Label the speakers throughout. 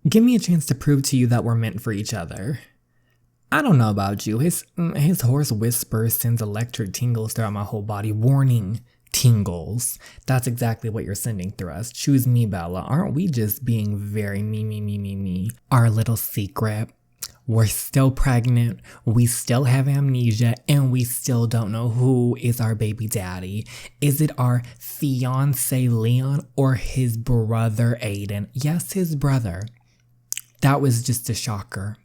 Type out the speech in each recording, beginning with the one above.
Speaker 1: Give me a chance to prove to you that we're meant for each other. I don't know about you. His hoarse whisper sends electric tingles throughout my whole body. Warning, tingles. That's exactly what you're sending through us. Choose me, Bella. Aren't we just being very me? Our little secret. We're still pregnant, we still have amnesia, and we still don't know who is our baby daddy. Is it our fiance Leon or his brother Aiden? Yes, his brother. That was just a shocker.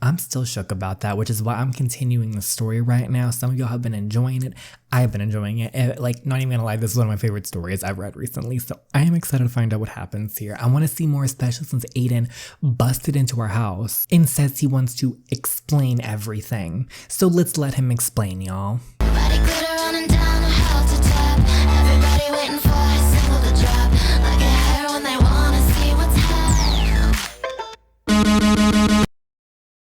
Speaker 1: I'm still shook about that, which is why I'm continuing the story right now. Some of y'all have been enjoying it. I've been enjoying it. Like, not even gonna lie, this is one of my favorite stories I've read recently. So I am excited to find out what happens here. I want to see more, especially since Aiden busted into our house and says he wants to explain everything. So let's let him explain, y'all.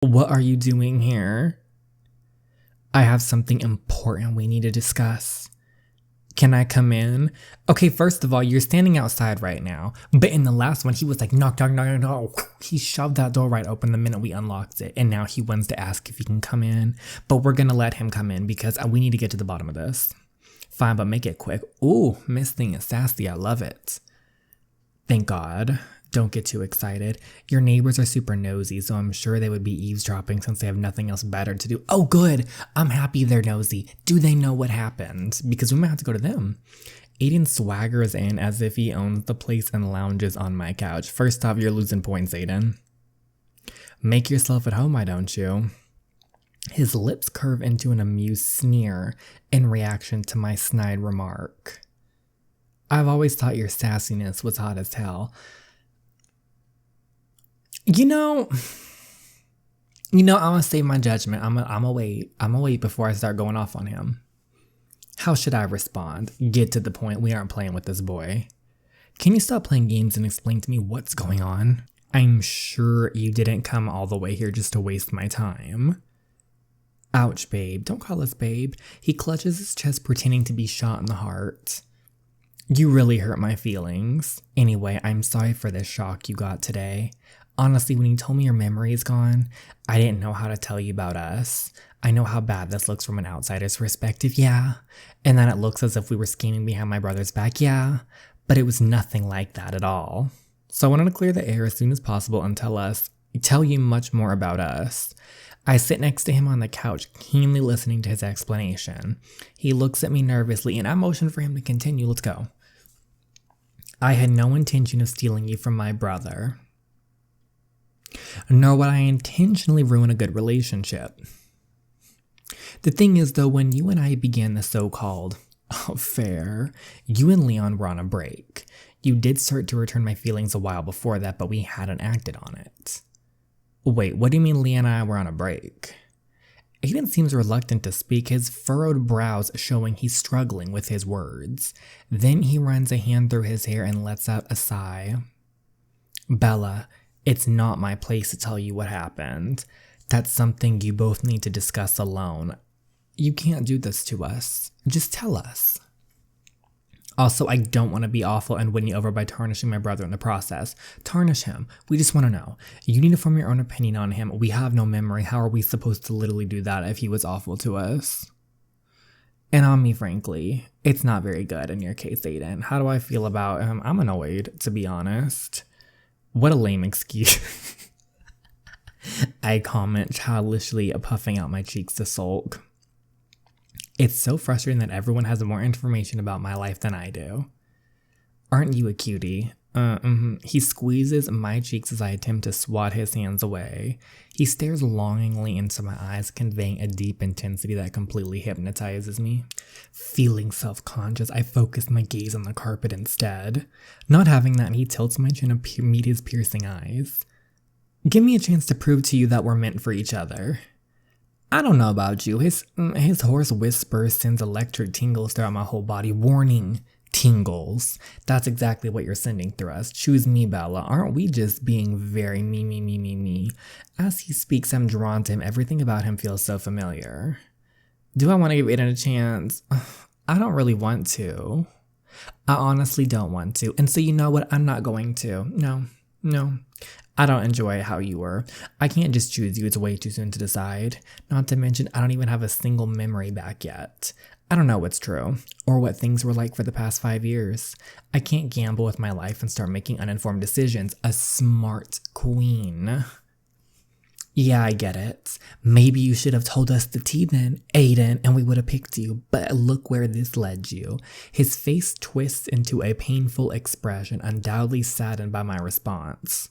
Speaker 1: What are you doing here? I have something important we need to discuss. Can I come in? Okay, first of all, you're standing outside right now. But in the last one, he was like, knock. He shoved that door right open the minute we unlocked it. And now he wants to ask if he can come in. But we're going to let him come in because we need to get to the bottom of this. Fine, but make it quick. Ooh, Miss Thing is sassy. I love it. Thank God. Don't get too excited. Your neighbors are super nosy, so I'm sure they would be eavesdropping since they have nothing else better to do. Oh, good. I'm happy they're nosy. Do they know what happened? Because we might have to go to them. Aiden swaggers in as if he owns the place and lounges on my couch. First off, you're losing points, Aiden. Make yourself at home, why don't you? His lips curve into an amused sneer in reaction to my snide remark. I've always thought your sassiness was hot as hell. You know, I'm gonna save my judgment. I'm gonna wait before I start going off on him. How should I respond? Get to the point. We aren't playing with this boy. Can you stop playing games and explain to me what's going on? I'm sure you didn't come all the way here just to waste my time. Ouch, babe. Don't call us babe. He clutches his chest, pretending to be shot in the heart. You really hurt my feelings. Anyway, I'm sorry for the shock you got today. Honestly, when you told me your memory is gone, I didn't know how to tell you about us. I know how bad this looks from an outsider's perspective, yeah. And then it looks as if we were scheming behind my brother's back, yeah. But it was nothing like that at all. So I wanted to clear the air as soon as possible and tell you much more about us. I sit next to him on the couch, keenly listening to his explanation. He looks at me nervously and I motion for him to continue. Let's go. I had no intention of stealing you from my brother. Nor would I intentionally ruin a good relationship. The thing is, though, when you and I began the so-called affair, you and Leon were on a break. You did start to return my feelings a while before that, but we hadn't acted on it. Wait, what do you mean Leon and I were on a break? Aiden seems reluctant to speak, his furrowed brows showing he's struggling with his words. Then he runs a hand through his hair and lets out a sigh. Bella, it's not my place to tell you what happened. That's something you both need to discuss alone. You can't do this to us. Just tell us. Also, I don't want to be awful and win you over by tarnishing my brother in the process. Tarnish him. We just want to know. You need to form your own opinion on him. We have no memory. How are we supposed to literally do that if he was awful to us? And on me, frankly, it's not very good in your case, Aiden. How do I feel about him? I'm annoyed, to be honest. What a lame excuse. I comment childishly, puffing out my cheeks to sulk. It's so frustrating that everyone has more information about my life than I do. Aren't you a cutie? He squeezes my cheeks as I attempt to swat his hands away. He stares longingly into my eyes, conveying a deep intensity that completely hypnotizes me. Feeling self-conscious, I focus my gaze on the carpet instead. Not having that, he tilts my chin to meet his piercing eyes. Give me a chance to prove to you that we're meant for each other. I don't know about you. His hoarse whisper sends electric tingles throughout my whole body. Warning, tingles. That's exactly what you're sending through us. Choose me, Bella. Aren't we just being very me? As he speaks, I'm drawn to him. Everything about him feels so familiar. Do I want to give Aiden a chance? I don't really want to. I honestly don't want to. And so you know what? I'm not going to. No. I don't enjoy how you were. I can't just choose you. It's way too soon to decide. Not to mention, I don't even have a single memory back yet. I don't know what's true, or what things were like for the past 5 years. I can't gamble with my life and start making uninformed decisions. A smart queen. Yeah, I get it. Maybe you should have told us the tea then, Aiden, and we would have picked you, but look where this led you. His face twists into a painful expression, undoubtedly saddened by my response.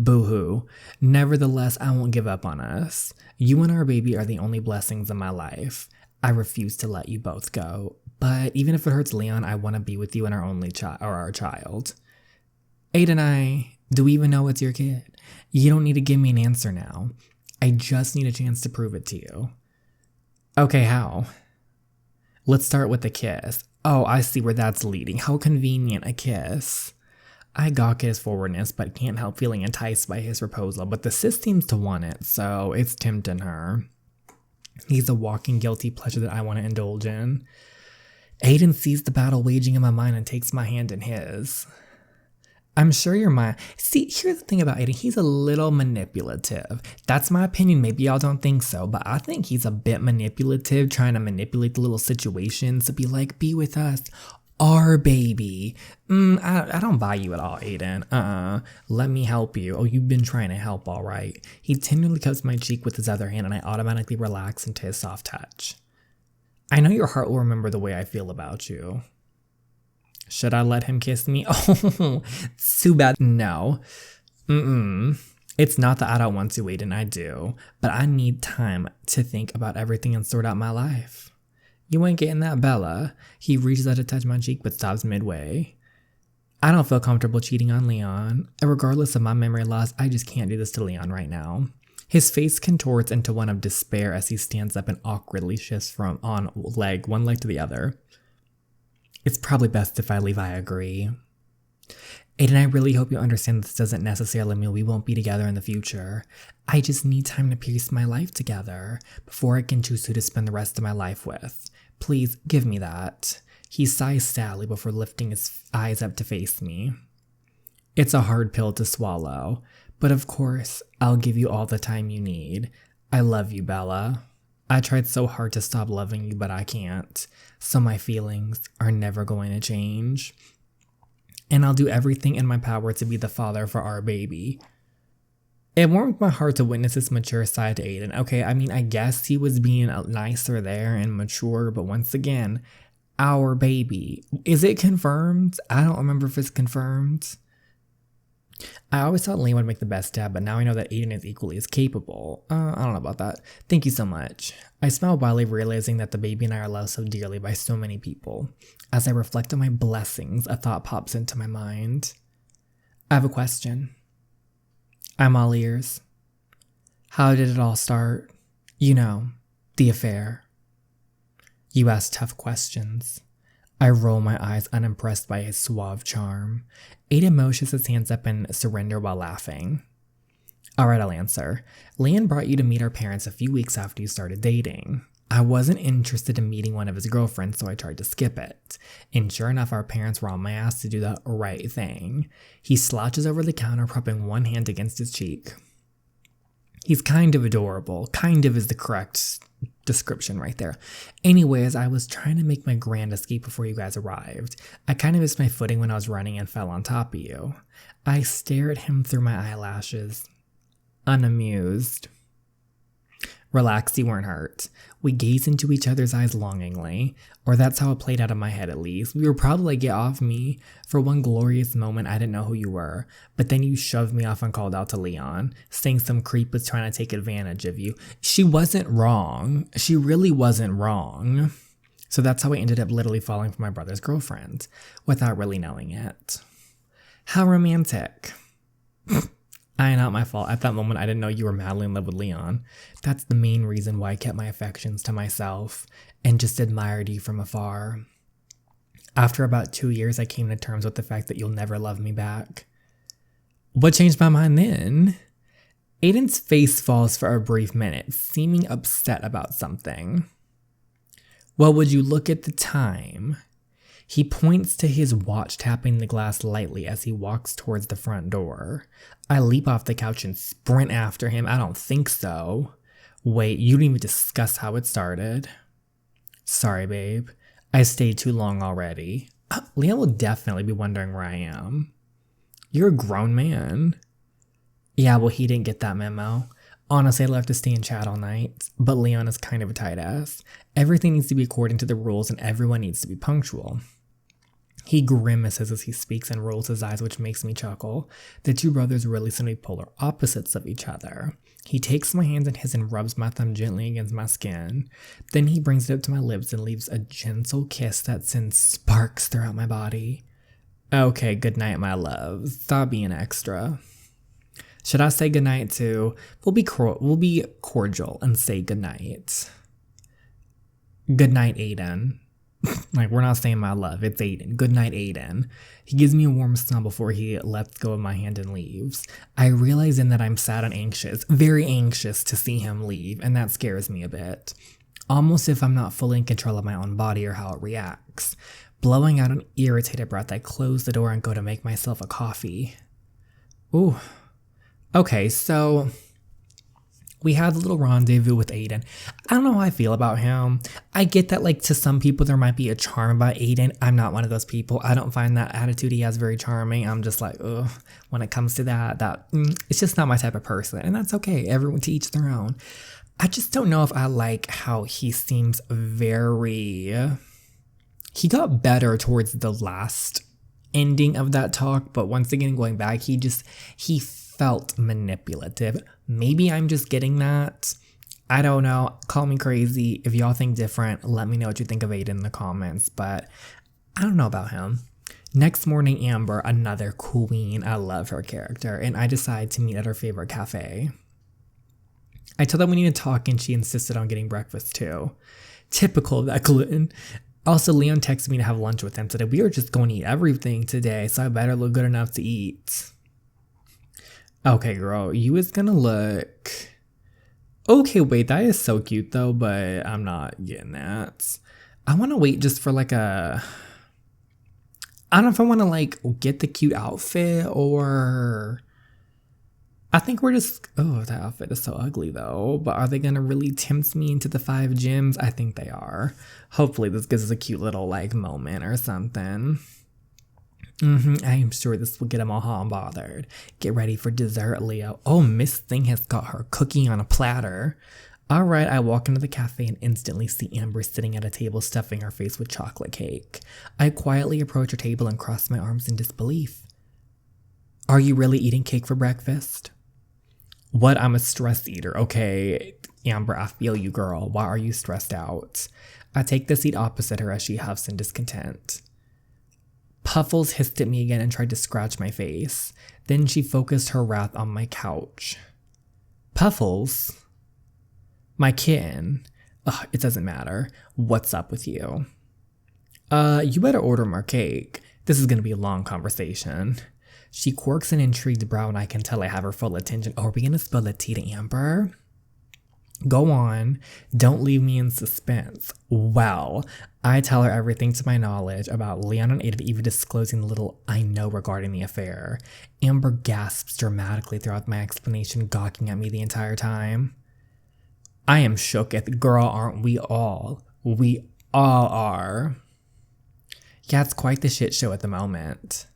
Speaker 1: Boo-hoo. Nevertheless, I won't give up on us. You and our baby are the only blessings in my life. I refuse to let you both go. But even if it hurts Leon, I want to be with you and our only child, or our child. Aiden, do we even know it's your kid? You don't need to give me an answer now. I just need a chance to prove it to you. Okay, how? Let's start with the kiss. Oh, I see where that's leading. How convenient, a kiss. I gawk at his forwardness, but can't help feeling enticed by his proposal. But the sis seems to want it, so it's tempting her. He's a walking guilty pleasure that I want to indulge in. Aiden sees the battle waging in my mind and takes my hand in his. I'm sure you're my... See, here's the thing about Aiden. He's a little manipulative. That's my opinion. Maybe y'all don't think so, but I think he's a bit manipulative, trying to manipulate the little situations to be like, be with us. Our baby. I don't buy you at all, Aiden. Let me help you. Oh, you've been trying to help, all right. He tenderly cups my cheek with his other hand, and I automatically relax into his soft touch. I know your heart will remember the way I feel about you. Should I let him kiss me? Oh, too bad. No. It's not that I don't want to, Aiden. I do. But I need time to think about everything and sort out my life. You ain't getting that, Bella. He reaches out to touch my cheek but stops midway. I don't feel comfortable cheating on Leon. And regardless of my memory loss, I just can't do this to Leon right now. His face contorts into one of despair as he stands up and awkwardly shifts from one leg to the other. It's probably best if I leave, I agree. Aiden, I really hope you understand this doesn't necessarily mean we won't be together in the future. I just need time to piece my life together before I can choose who to spend the rest of my life with. Please, give me that. He sighs sadly before lifting his eyes up to face me. It's a hard pill to swallow, but of course, I'll give you all the time you need. I love you, Bella. I tried so hard to stop loving you, but I can't. So my feelings are never going to change. And I'll do everything in my power to be the father for our baby. It warmed my heart to witness this mature side to Aiden. Okay, I mean, I guess he was being nicer there and mature, but once again, our baby. Is it confirmed? I don't remember if it's confirmed. I always thought Liam would make the best dad, but now I know that Aiden is equally as capable. I don't know about that. Thank you so much. I smile wildly, realizing that the baby and I are loved so dearly by so many people. As I reflect on my blessings, a thought pops into my mind. I have a question. I'm all ears. How did it all start? You know, the affair. You ask tough questions. I roll my eyes, unimpressed by his suave charm. Aiden motions his hands up in surrender while laughing. Alright, I'll answer. Leon brought you to meet our parents a few weeks after you started dating. I wasn't interested in meeting one of his girlfriends, so I tried to skip it. And sure enough, our parents were on my ass to do the right thing. He slouches over the counter, propping one hand against his cheek. He's kind of adorable. Kind of is the correct description right there. Anyways, I was trying to make my grand escape before you guys arrived. I kind of missed my footing when I was running and fell on top of you. I stare at him through my eyelashes, unamused. Relax, you weren't hurt. We gazed into each other's eyes longingly, or that's how it played out in my head at least. We were probably like, get off me. For one glorious moment, I didn't know who you were, but then you shoved me off and called out to Leon, saying some creep was trying to take advantage of you. She wasn't wrong. She really wasn't wrong. So that's how I ended up literally falling for my brother's girlfriend, without really knowing it. How romantic. Not my fault. At that moment, I didn't know you were madly in love with Leon. That's the main reason why I kept my affections to myself and just admired you from afar. After about 2 years, I came to terms with the fact that you'll never love me back. What changed my mind then? Aiden's face falls for a brief minute, seeming upset about something. Well, would you look at the time? He points to his watch, tapping the glass lightly as he walks towards the front door. I leap off the couch and sprint after him. I don't think so. Wait, you didn't even discuss how it started. Sorry, babe. I stayed too long already. Leon will definitely be wondering where I am. You're a grown man. Yeah, well, he didn't get that memo. Honestly, I'd love to stay and chat all night, but Leon is kind of a tight ass. Everything needs to be according to the rules and everyone needs to be punctual. He grimaces as he speaks and rolls his eyes, which makes me chuckle. The two brothers really seem to be polar opposites of each other. He takes my hands in his and rubs my thumb gently against my skin. Then he brings it up to my lips and leaves a gentle kiss that sends sparks throughout my body. Okay, good night, my love. Stop being extra. Should I say goodnight too? We'll be cordial and say goodnight. Good night, Aiden. Like, we're not saying my love, it's Aiden. Good night, Aiden. He gives me a warm smile before he lets go of my hand and leaves. I realize then that I'm sad and anxious, very anxious to see him leave, and that scares me a bit. Almost if I'm not fully in control of my own body or how it reacts. Blowing out an irritated breath, I close the door and go to make myself a coffee. Ooh. Okay, so we had a little rendezvous with Aiden. I don't know how I feel about him. I get that, like, to some people there might be a charm about Aiden. I'm not one of those people. I don't find that attitude he has very charming. I'm just like, ugh, when it comes to that, it's just not my type of person. And that's okay. Everyone to each their own. I just don't know if I like how he seems very... He got better towards the last ending of that talk, but once again, going back, he felt manipulative. Maybe I'm just getting that. I don't know. Call me crazy. If y'all think different, let me know what you think of Aiden in the comments, but I don't know about him. Next morning, Amber, another queen. I love her character, and I decide to meet at her favorite cafe. I told her we need to talk, and she insisted on getting breakfast too. Typical of that gluten. Also, Leon texted me to have lunch with him today. We are just going to eat everything today, so I better look good enough to eat. Okay, girl, you is gonna look... Okay, wait, that is so cute though, but I'm not getting that. I want to wait just for like a... I don't know if I want to like get the cute outfit or... I think we're just... Oh, that outfit is so ugly though, but are they gonna really tempt me into the 5 gyms? I think they are. Hopefully this gives us a cute little like moment or something. I am sure this will get them all hot and bothered. Get ready for dessert, Leo. Oh, Miss Thing has got her cookie on a platter. All right, I walk into the cafe and instantly see Amber sitting at a table stuffing her face with chocolate cake. I quietly approach her table and cross my arms in disbelief. Are you really eating cake for breakfast? What? I'm a stress eater. Okay, Amber, I feel you, girl. Why are you stressed out? I take the seat opposite her as she huffs in discontent. Puffles hissed at me again and tried to scratch my face. Then she focused her wrath on my couch. Puffles? My kitten. Ugh, it doesn't matter. What's up with you? You better order more cake. This is gonna be a long conversation. She quirks an intrigued brow and I can tell I have her full attention. Oh, are we gonna spill the tea to Amber? Go on. Don't leave me in suspense. Well, I tell her everything to my knowledge about Leon and Aiden, even disclosing the little I know regarding the affair. Amber gasps dramatically throughout my explanation, gawking at me the entire time. I am shook at the girl, aren't we all? We all are. Yeah, it's quite the shit show at the moment.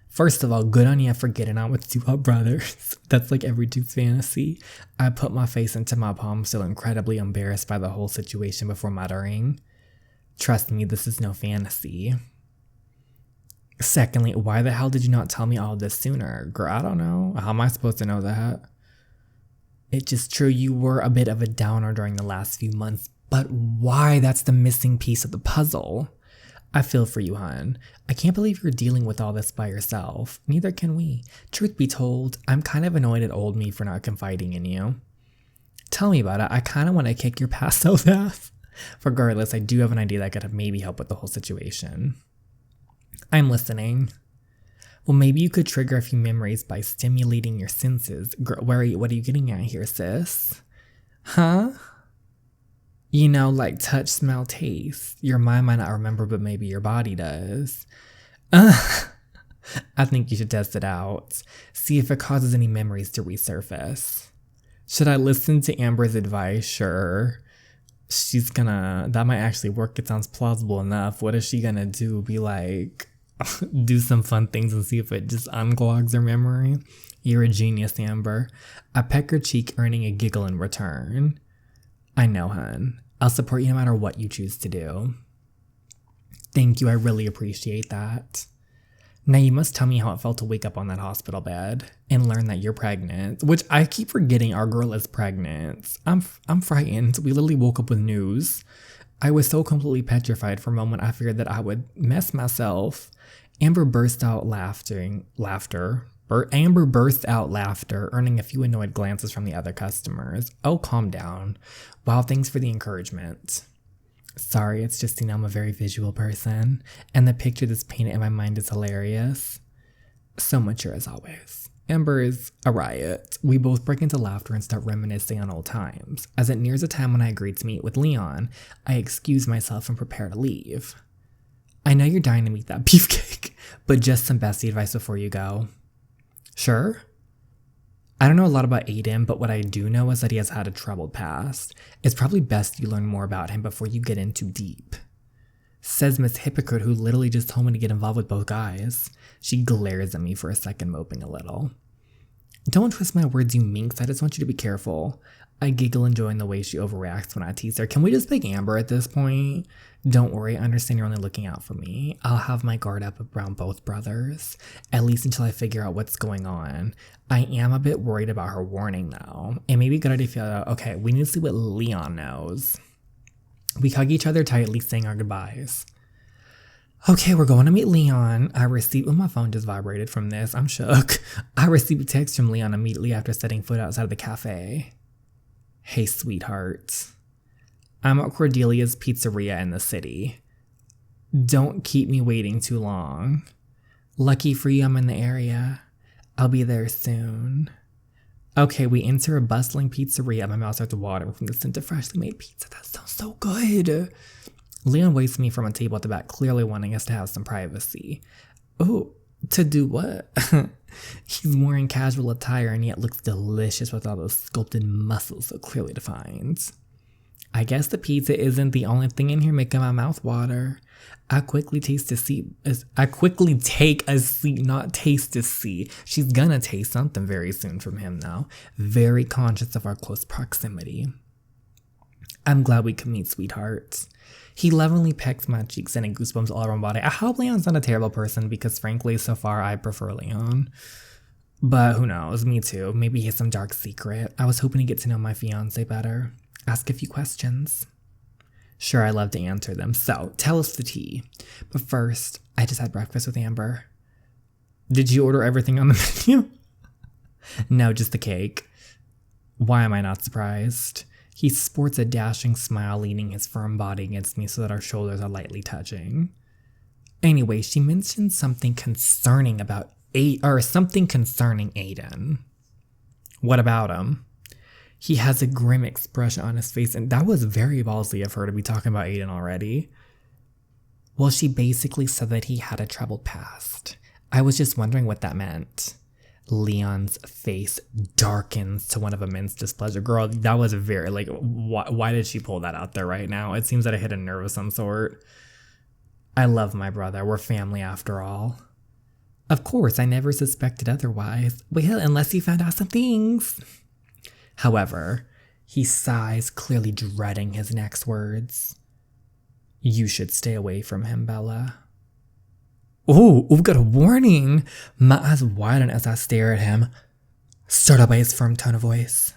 Speaker 1: First of all, good on you for getting on with 2 hot brothers. That's like every dude's fantasy. I put my face into my palm, still incredibly embarrassed by the whole situation before muttering, trust me, this is no fantasy. Secondly, why the hell did you not tell me all this sooner? Girl, I don't know. How am I supposed to know that? It's just true you were a bit of a downer during the last few months, but why? That's the missing piece of the puzzle. I feel for you, hon. I can't believe you're dealing with all this by yourself. Neither can we. Truth be told, I'm kind of annoyed at old me for not confiding in you. Tell me about it. I kind of want to kick your past-self ass. Regardless, I do have an idea that could maybe help with the whole situation. I'm listening. Well, maybe you could trigger a few memories by stimulating your senses. Girl, what are you getting at here, sis? Huh? You know, like touch, smell, taste. Your mind might not remember, but maybe your body does. I think you should test it out. See if it causes any memories to resurface. Should I listen to Amber's advice? Sure. That might actually work. It sounds plausible enough. What is she gonna do? Be like, do some fun things and see if it just unclogs her memory? You're a genius, Amber. I peck her cheek, earning a giggle in return. I know, hun. I'll support you no matter what you choose to do. Thank you, I really appreciate that. Now you must tell me how it felt to wake up on that hospital bed and learn that you're pregnant, which I keep forgetting our girl is pregnant. I'm frightened. We literally woke up with news. I was so completely petrified for a moment I feared that I would mess myself. Amber burst out laughter, earning a few annoyed glances from the other customers. Oh, calm down. Wow, thanks for the encouragement. Sorry, it's just, I'm a very visual person, and the picture that's painted in my mind is hilarious. So mature as always. Amber is a riot. We both break into laughter and start reminiscing on old times. As it nears the time when I agreed to meet with Leon, I excuse myself and prepare to leave. I know you're dying to meet that beefcake, but just some bestie advice before you go. Sure? I don't know a lot about Aiden, but what I do know is that he has had a troubled past. It's probably best you learn more about him before you get in too deep. Says Miss Hypocrite, who literally just told me to get involved with both guys. She glares at me for a second, moping a little. Don't twist my words, you minx. I just want you to be careful. I giggle, enjoying the way she overreacts when I tease her. Can we just pick Amber at this point? Don't worry, I understand you're only looking out for me. I'll have my guard up around both brothers, at least until I figure out what's going on. I am a bit worried about her warning, though. It may be a good idea to feel out, okay, we need to see what Leon knows. We hug each other tightly, saying our goodbyes. Okay, we're going to meet Leon. My phone just vibrated from this. I'm shook. I received a text from Leon immediately after setting foot outside of the cafe. Hey, sweetheart. I'm at Cordelia's Pizzeria in the city. Don't keep me waiting too long. Lucky for you, I'm in the area. I'll be there soon. Okay, we enter a bustling pizzeria. My mouth starts watering from the scent of freshly made pizza. That sounds so good. Leon waits me from a table at the back, clearly wanting us to have some privacy. Oh, to do what? He's wearing casual attire and yet looks delicious with all those sculpted muscles so clearly defined. I guess the pizza isn't the only thing in here making my mouth water. I quickly take a seat, not taste to see. She's gonna taste something very soon from him now. Very conscious of our close proximity. I'm glad we could meet, sweetheart. He lovingly pecks my cheeks, sending goosebumps all around my body. I hope Leon's not a terrible person because frankly, so far I prefer Leon. But who knows, me too. Maybe he has some dark secret. I was hoping to get to know my fiance better. Ask a few questions. Sure, I love to answer them. So, tell us the tea. But first, I just had breakfast with Amber. Did you order everything on the menu? No, just the cake. Why am I not surprised? He sports a dashing smile, leaning his firm body against me so that our shoulders are lightly touching. Anyway, she mentioned something concerning Aiden. What about him? He has a grim expression on his face, and that was very ballsy of her to be talking about Aiden already. Well, she basically said that he had a troubled past. I was just wondering what that meant. Leon's face darkens to one of immense displeasure. Girl, that was very, why did she pull that out there right now? It seems that I hit a nerve of some sort. I love my brother. We're family after all. Of course, I never suspected otherwise. Well, unless he found out some things. However, he sighs, clearly dreading his next words. You should stay away from him, Bella. Oh, we've got a warning. My eyes widen as I stare at him, startled by his firm tone of voice.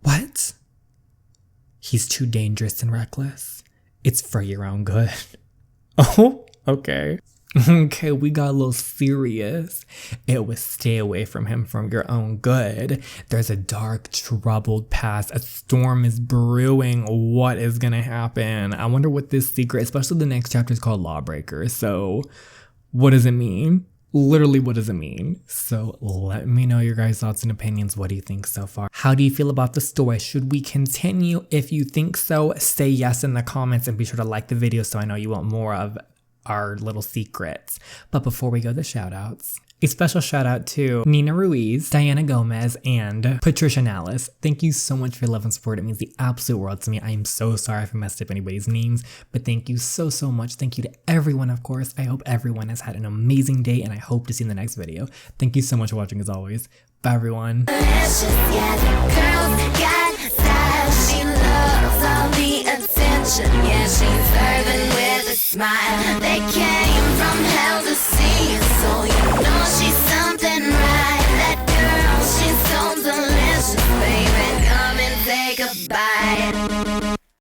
Speaker 1: What? He's too dangerous and reckless. It's for your own good. Oh, okay. Okay, we got a little serious. It was stay away from him from your own good. There's a dark, troubled past. A storm is brewing. What is gonna happen? I wonder what this secret, especially the next chapter, is called Lawbreaker. So, what does it mean? Literally, what does it mean? So let me know your guys' thoughts and opinions. What do you think so far? How do you feel about the story? Should we continue? If you think so, say yes in the comments and be sure to like the video so I know you want more of our little secrets. But before we go to shout outs, a special shout out to Nina Ruiz, Diana Gomez, and Patricia Nallis. Thank you so much for your love and support. It means the absolute world to me. I am so sorry if I messed up anybody's names, but thank you so much. Thank you to everyone, of course. I hope everyone has had an amazing day, and I hope to see you in the next video. Thank you so much for watching as always. Bye, everyone.